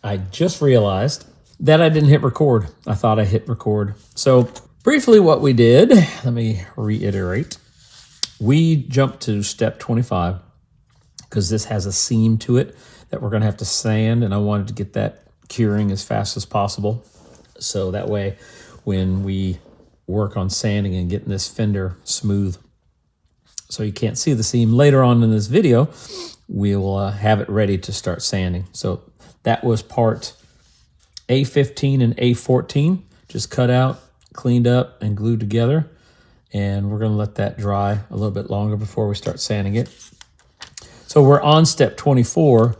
I just realized that I didn't hit record. I thought I hit record. So briefly what we did, let me reiterate. We jumped to step 25 because this has a seam to it that we're gonna have to sand, and I wanted to get that curing as fast as possible. So that way, when we work on sanding and getting this fender smooth, so you can't see the seam later on in this video, we'll have it ready to start sanding. So that was part A15 and A14, just cut out, cleaned up, and glued together. And we're gonna let that dry a little bit longer before we start sanding it. So we're on step 24.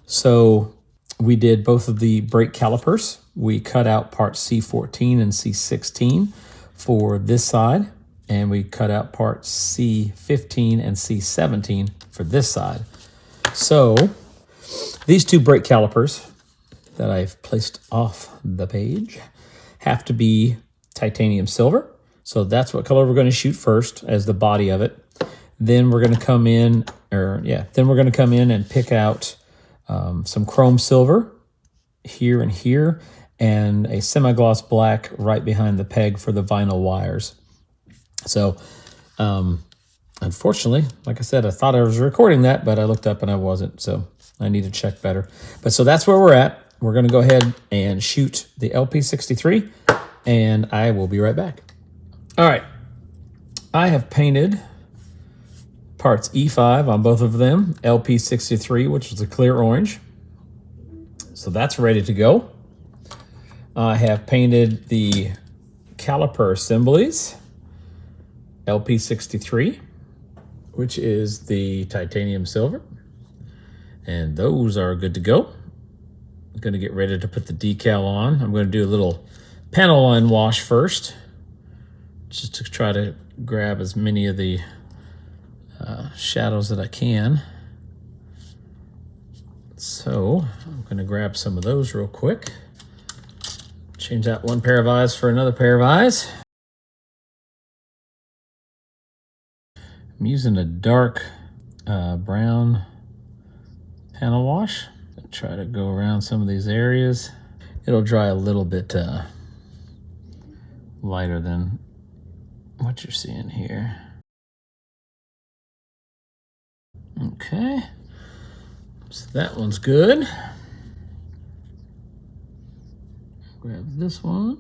So we did both of the brake calipers. We cut out part C14 and C16 for this side, and we cut out part C15 and C17 for this side. So these two brake calipers that I've placed off the page have to be titanium silver. So that's what color we're going to shoot first as the body of it. Then we're going to come in, and pick out some chrome silver here and here, and a semi-gloss black right behind the peg for the vinyl wires. So unfortunately, like I said, I thought I was recording that, but I looked up and I wasn't, so I need to check better. But so that's where we're at. We're going to go ahead and shoot the LP63, and I will be right back. All right, I have painted parts E5 on both of them, LP63, which is a clear orange. So that's ready to go. I have painted the caliper assemblies, LP63, which is the titanium silver. And those are good to go. I'm gonna get ready to put the decal on. I'm gonna do a little panel line wash first, just to try to grab as many of the shadows that I can. So I'm gonna grab some of those real quick. Change out one pair of eyes for another pair of eyes. I'm using a dark brown panel wash. Try to go around some of these areas. It'll dry a little bit lighter than what you're seeing here. Okay, so that one's good. Grab this one.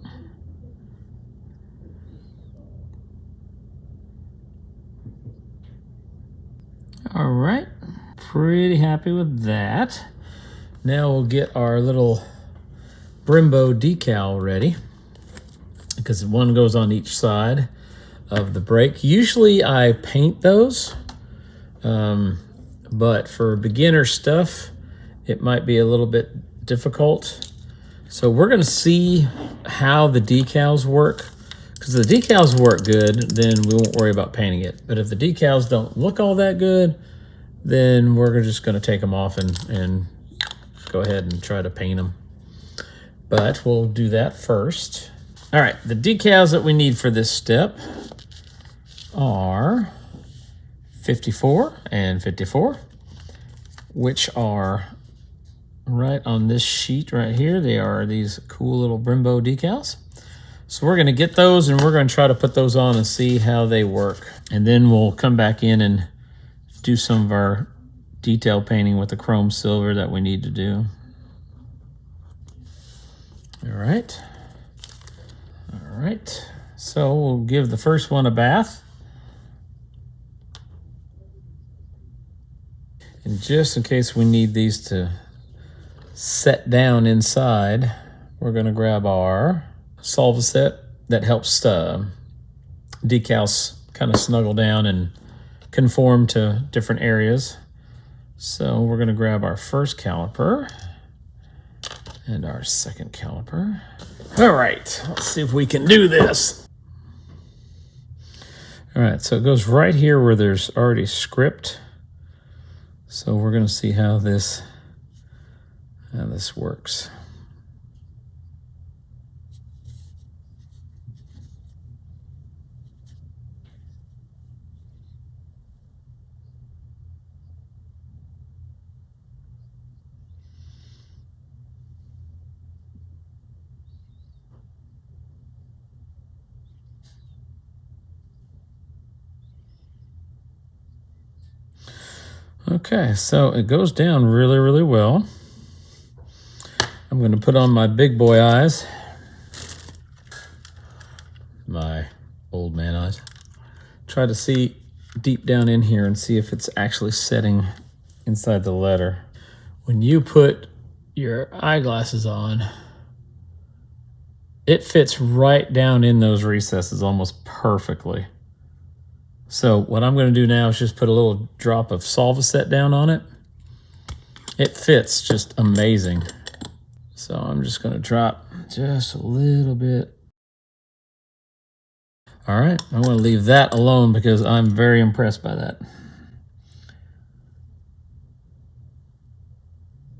All right, pretty happy with that. Now we'll get our little Brembo decal ready, because one goes on each side of the brake. Usually I paint those, but for beginner stuff, it might be a little bit difficult. So we're gonna see how the decals work, because if the decals work good, then we won't worry about painting it. But if the decals don't look all that good, then we're just gonna take them off and go ahead and try to paint them. But we'll do that first. All right, the decals that we need for this step are 54 and 54, which are right on this sheet right here. They are these cool little Brembo decals. So we're gonna get those, and we're gonna try to put those on and see how they work. And then we'll come back in and do some of our detail painting with the chrome silver that we need to do. All right. All right. So we'll give the first one a bath. And just in case we need these to set down inside, we're going to grab our Solvaset that helps decals kind of snuggle down and conform to different areas. So we're going to grab our first caliper and our second caliper. All right, let's see if we can do this. All right, so it goes right here where there's already script. So we're going to see how this works. Okay, so it goes down really, really well. I'm going to put on my big boy eyes, my old man eyes. Try to see deep down in here and see if it's actually setting inside the letter. When you put your eyeglasses on, it fits right down in those recesses almost perfectly. So what I'm going to do now is just put a little drop of Solvaset down on it. It fits just amazing. So I'm just going to drop just a little bit. All right, I'm going to leave that alone because I'm very impressed by that.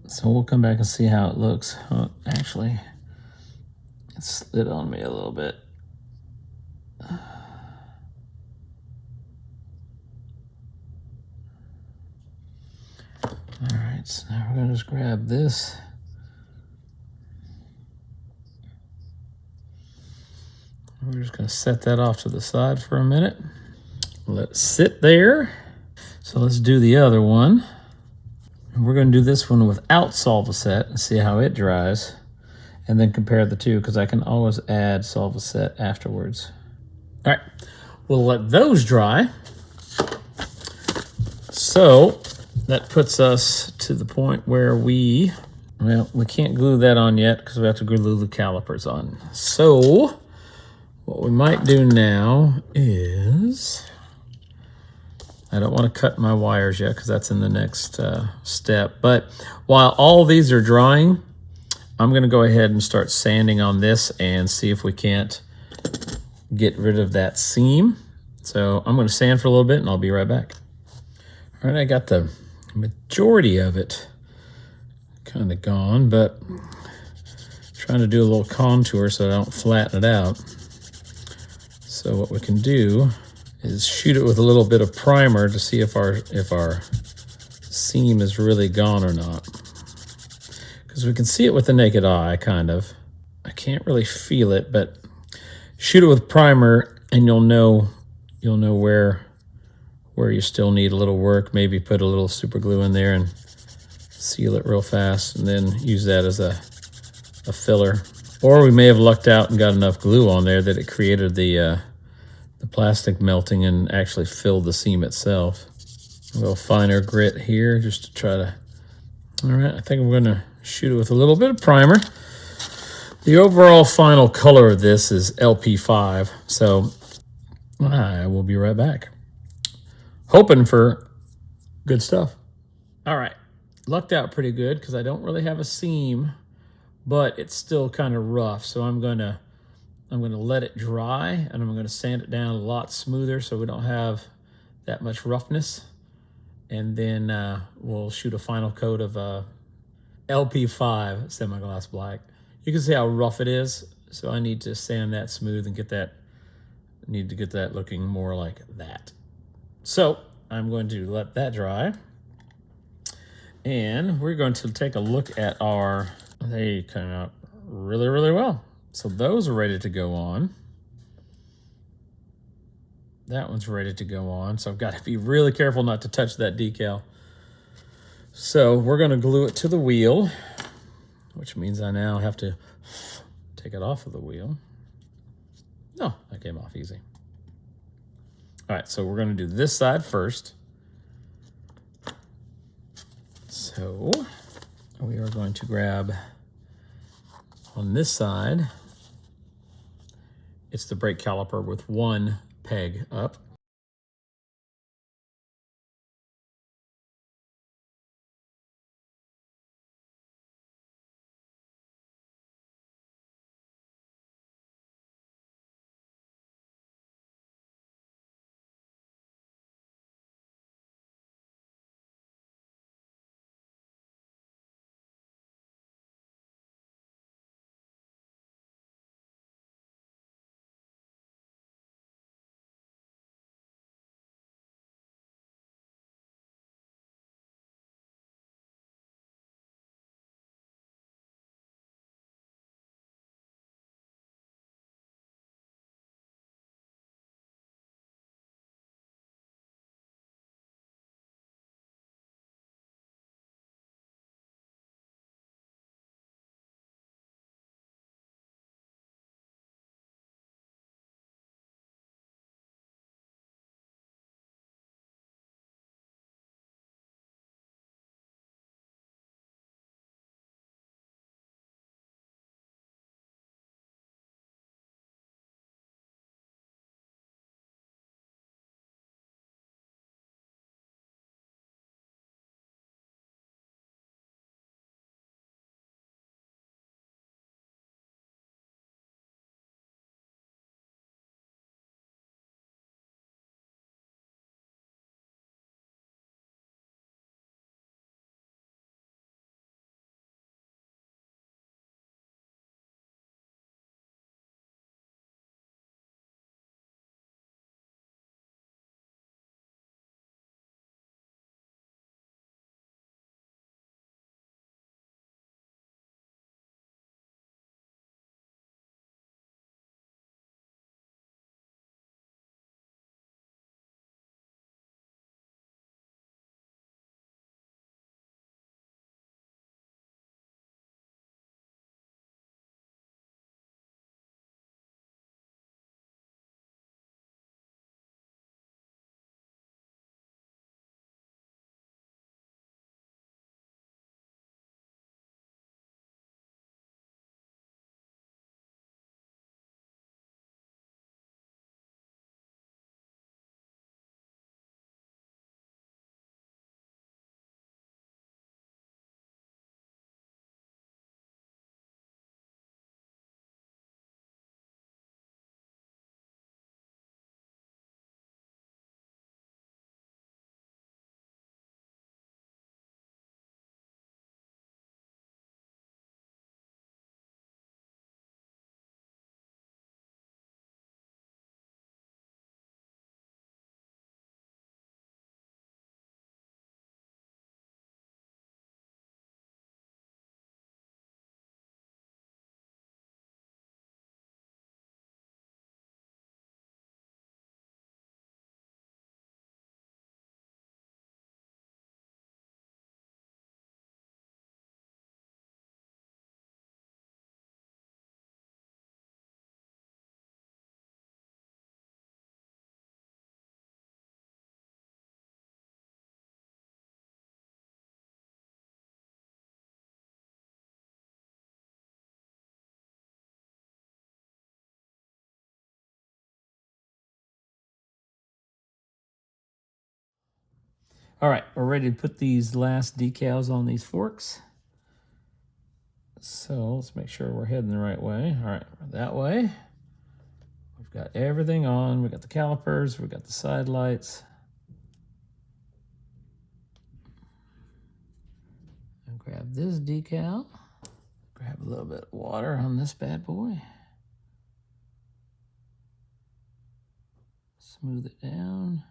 So we'll come back and see how it looks. Oh, actually, it slid on me a little bit. All right, so now we're going to just grab this. We're just going to set that off to the side for a minute. Let it sit there. So let's do the other one. And we're going to do this one without Solvaset and see how it dries. And then compare the two, because I can always add Solvaset afterwards. All right, we'll let those dry. So that puts us to the point where we can't glue that on yet because we have to glue the calipers on. So what we might do now is, I don't want to cut my wires yet because that's in the next step. But while all these are drying, I'm going to go ahead and start sanding on this and see if we can't get rid of that seam. So I'm going to sand for a little bit and I'll be right back. All right, I got the majority of it kind of gone, but trying to do a little contour so I don't flatten it out. So what we can do is shoot it with a little bit of primer to see if our seam is really gone or not. Because we can see it with the naked eye, kind of. I can't really feel it, but shoot it with primer and you'll know where you still need a little work. Maybe put a little super glue in there and seal it real fast and then use that as a filler. Or we may have lucked out and got enough glue on there that it created the plastic melting and actually filled the seam itself. A little finer grit here just to try to... All right, I think I'm gonna shoot it with a little bit of primer. The overall final color of this is LP5, so I will be right back. Hoping for good stuff. All right, lucked out pretty good because I don't really have a seam, but it's still kind of rough. So I'm gonna let it dry and I'm gonna sand it down a lot smoother so we don't have that much roughness. And then we'll shoot a final coat of LP5 semi-gloss black. You can see how rough it is. So I need to sand that smooth and get that looking more like that. So I'm going to let that dry. And we're going to take a look at our, they came out really, really well. So those are ready to go on. That one's ready to go on. So I've got to be really careful not to touch that decal. So we're going to glue it to the wheel, which means I now have to take it off of the wheel. No, that came off easy. All right, so we're going to do this side first. So we are going to grab on this side, it's the brake caliper with one peg up. All right, we're ready to put these last decals on these forks. So let's make sure we're heading the right way. All right, that way. We've got everything on. We got the calipers, we got the side lights. And grab this decal. Grab a little bit of water on this bad boy. Smooth it down.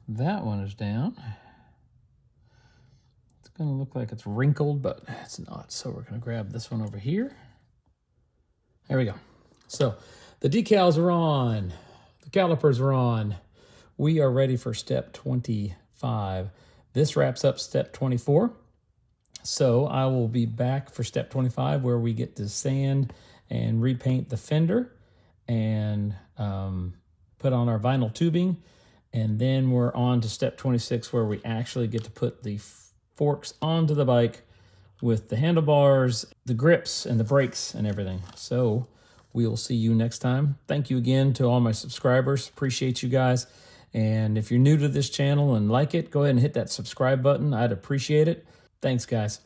That one is down. It's going to look like it's wrinkled, but it's not. So we're going to grab this one over here. There we go. So the decals are on. The calipers are on. We are ready for step 25. This wraps up step 24. So I will be back for step 25 where we get to sand and repaint the fender and put on our vinyl tubing. And then we're on to step 26 where we actually get to put the forks onto the bike with the handlebars, the grips, and the brakes and everything. So we will see you next time. Thank you again to all my subscribers. Appreciate you guys. And if you're new to this channel and like it, go ahead and hit that subscribe button. I'd appreciate it. Thanks, guys.